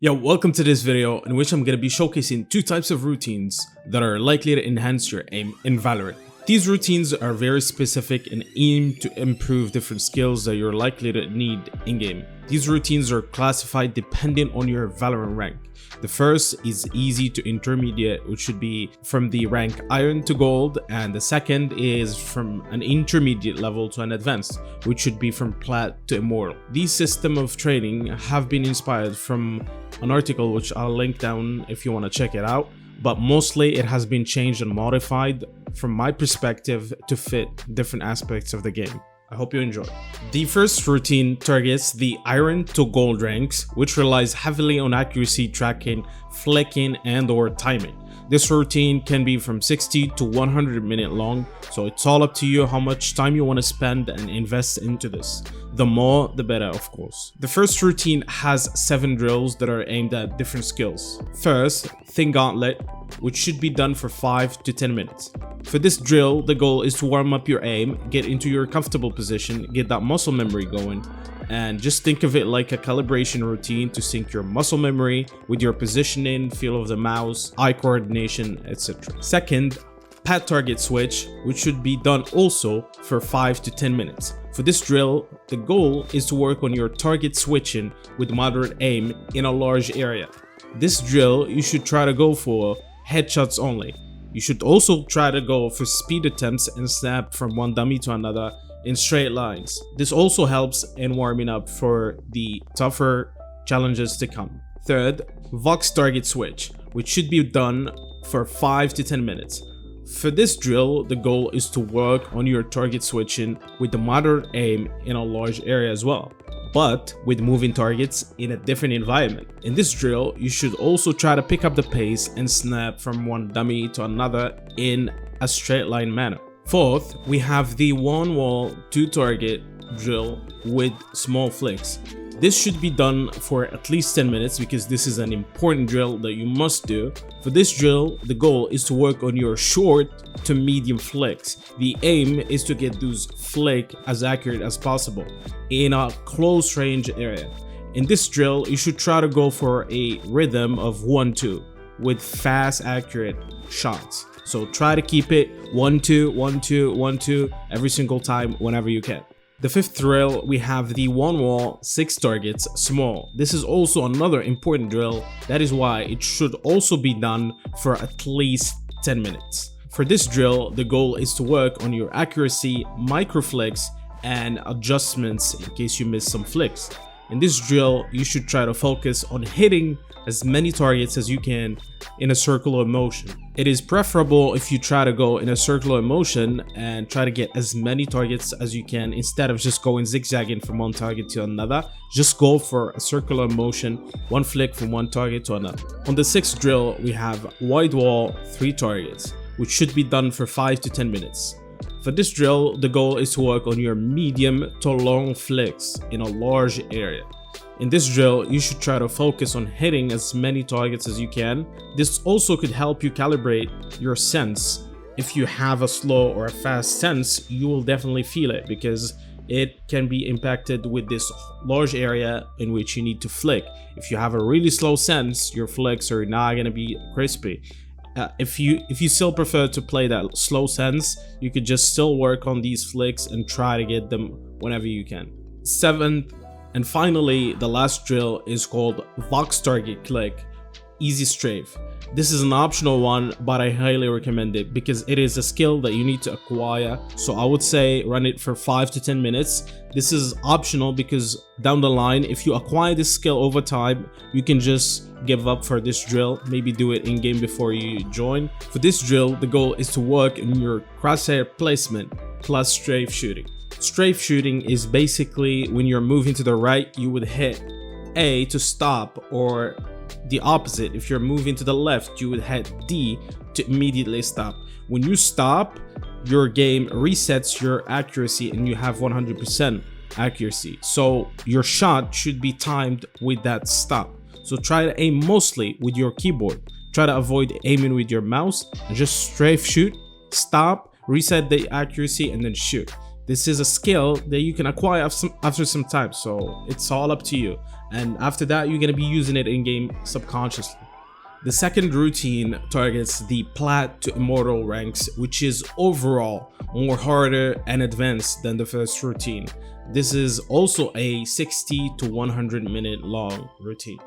Yo, welcome to this video in which I'm going to be showcasing two types of routines that are likely to enhance your aim in Valorant. These routines are very specific and aim to improve different skills that you're likely to need in-game. These routines are classified depending on your Valorant rank. The first is easy to intermediate, which should be from the rank iron to gold, and the second is from an intermediate level to an advanced, which should be from Plat to Immortal. These system of training have been inspired from an article which I'll link down if you want to check it out, but mostly it has been changed and modified from my perspective to fit different aspects of the game. I hope you enjoy. The first routine targets the iron to gold ranks, which relies heavily on accuracy tracking, flicking, and or timing. This routine can be from 60 to 100 minutes long, so it's all up to you how much time you want to spend and invest into this. The more, the better, of course. The first routine has 7 drills that are aimed at different skills. First, Thin Gauntlet, which should be done for 5 to 10 minutes. For this drill, the goal is to warm up your aim, get into your comfortable position, get that muscle memory going, and just think of it like a calibration routine to sync your muscle memory with your positioning, feel of the mouse, eye coordination, etc. Second, pad target switch, which should be done also for 5 to 10 minutes. For this drill, the goal is to work on your target switching with moderate aim in a large area. This drill, you should try to go for headshots only. You should also try to go for speed attempts and snap from one dummy to another in straight lines. This also helps in warming up for the tougher challenges to come. Third, Kovaaks target switch, which should be done for 5 to 10 minutes. For this drill, the goal is to work on your target switching with the moderate aim in a large area as well, but with moving targets in a different environment. In this drill, you should also try to pick up the pace and snap from one dummy to another in a straight line manner. Fourth, we have the one wall, two target drill with small flicks. This should be done for at least 10 minutes because this is an important drill that you must do. For this drill, the goal is to work on your short to medium flicks. The aim is to get those flick as accurate as possible in a close range area. In this drill, you should try to go for a rhythm of 1-2 with fast, accurate shots. So try to keep it 1-2, 1-2, 1-2 every single time whenever you can. The fifth drill, we have the one wall, 6 targets, small. This is also another important drill. That is why it should also be done for at least 10 minutes. For this drill, the goal is to work on your accuracy, micro flicks, and adjustments in case you miss some flicks. In this drill, you should try to focus on hitting as many targets as you can in a circular motion. It is preferable if you try to go in a circular motion and try to get as many targets as you can instead of just going zigzagging from one target to another. Just go for a circular motion, one flick from one target to another. On the sixth drill, we have wide wall, 3 targets, which should be done for 5 to 10 minutes. For this drill, the goal is to work on your medium to long flicks in a large area. In this drill, you should try to focus on hitting as many targets as you can. This also could help you calibrate your sense. If you have a slow or a fast sense, you will definitely feel it because it can be impacted with this large area in which you need to flick. If you have a really slow sense, your flicks are not going to be crispy. If you still prefer to play that slow sense, you could just still work on these flicks and try to get them whenever you can. Seventh, and finally, the last drill is called Kovaaks target click, easy strafe. This is an optional one, but I highly recommend it because it is a skill that you need to acquire. So I would say run it for 5 to 10 minutes. This is optional because down the line, if you acquire this skill over time, you can just give up for this drill, maybe do it in game before you join. For this drill, the goal is to work in your crosshair placement plus strafe shooting. Strafe shooting is basically when you're moving to the right, you would hit A to stop, or the opposite. If you're moving to the left, you would hit D to immediately stop. When you stop, your game resets your accuracy and you have 100% accuracy. So your shot should be timed with that stop. So try to aim mostly with your keyboard. Try to avoid aiming with your mouse and just strafe shoot, stop, reset the accuracy, and then shoot. This is a skill that you can acquire after some time, so it's all up to you. And after that, you're gonna be using it in game subconsciously. The second routine targets the Plat to Immortal ranks, which is overall more harder and advanced than the first routine. This is also a 60 to 100 minute long routine.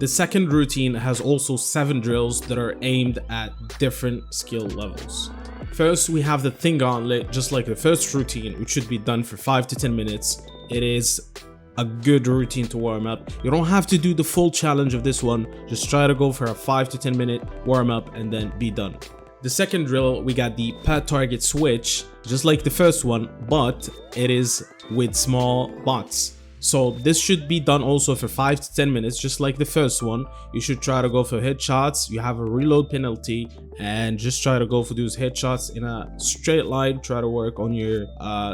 The second routine has also 7 drills that are aimed at different skill levels. First, we have the Thin Gauntlet, just like the first routine, which should be done for 5 to 10 minutes. It is a good routine to warm up. You don't have to do the full challenge of this one, just try to go for a 5 to 10 minute warm up and then be done. The second drill, we got the pet target switch, just like the first one, but it is with small bots. So this should be done also for 5 to 10 minutes, just like the first one. You should try to go for headshots. You have a reload penalty, and just try to go for those headshots in a straight line. Try to work on your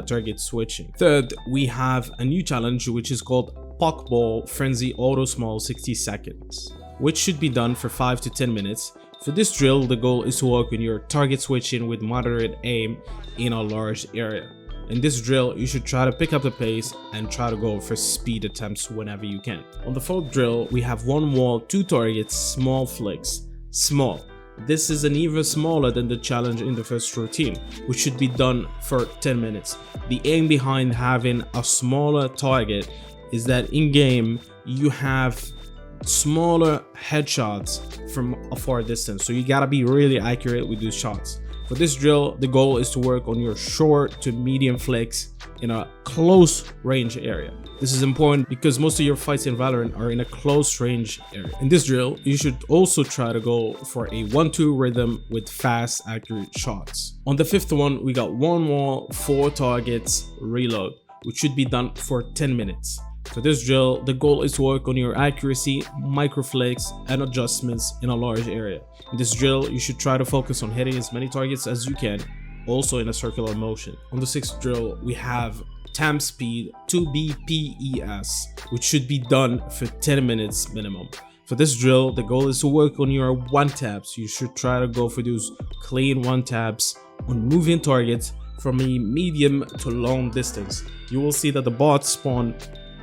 target switching. Third, we have a new challenge, which is called Pokeball Frenzy Auto Small 60 seconds, which should be done for 5 to 10 minutes. For this drill, the goal is to work on your target switching with moderate aim in a large area. In this drill, you should try to pick up the pace and try to go for speed attempts whenever you can. On the fourth drill, we have 1 wall, 2 targets, small flicks. Small. This is an even smaller than the challenge in the first routine, which should be done for 10 minutes. The aim behind having a smaller target is that in game, you have smaller headshots from a far distance, so you gotta be really accurate with those shots. For this drill, the goal is to work on your short to medium flicks in a close range area. This is important because most of your fights in Valorant are in a close range area. In this drill, you should also try to go for a 1-2 rhythm with fast, accurate shots. On the fifth one, we got 1 wall, 4 targets, reload, which should be done for 10 minutes. For this drill, the goal is to work on your accuracy, microflicks, and adjustments in a large area. In this drill, you should try to focus on hitting as many targets as you can, also in a circular motion. On the sixth drill, we have Tam Speed 2BPES, which should be done for 10 minutes minimum. For this drill, the goal is to work on your one-taps. You should try to go for those clean one-taps on moving targets from a medium to long distance. You will see that the bots spawn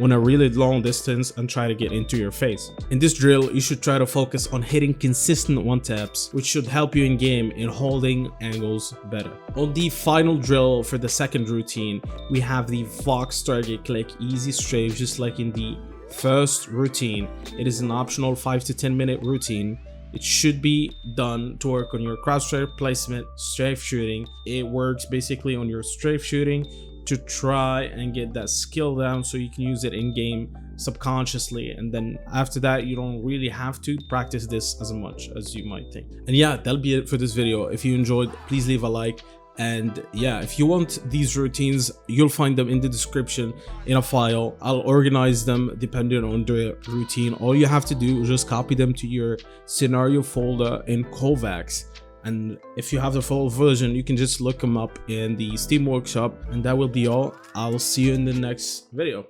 on a really long distance and try to get into your face. In this drill, you should try to focus on hitting consistent one-taps, which should help you in game in holding angles better. On the final drill for the second routine, we have the Vox target click easy strafe, just like in the first routine. It is an optional 5 to 10 minute routine. It should be done to work on your crosshair placement, strafe shooting. It works basically on your strafe shooting to try and get that skill down so you can use it in game subconsciously, and then after that you don't really have to practice this as much as you might think. And yeah, that'll be it for this video. If you enjoyed, please leave a like, and yeah, if you want these routines, you'll find them in the description in a file. I'll organize them depending on the routine. All you have to do is just copy them to your scenario folder in Kovaaks. And if you have the full version, you can just look them up in the Steam Workshop, and that will be all. I'll see you in the next video.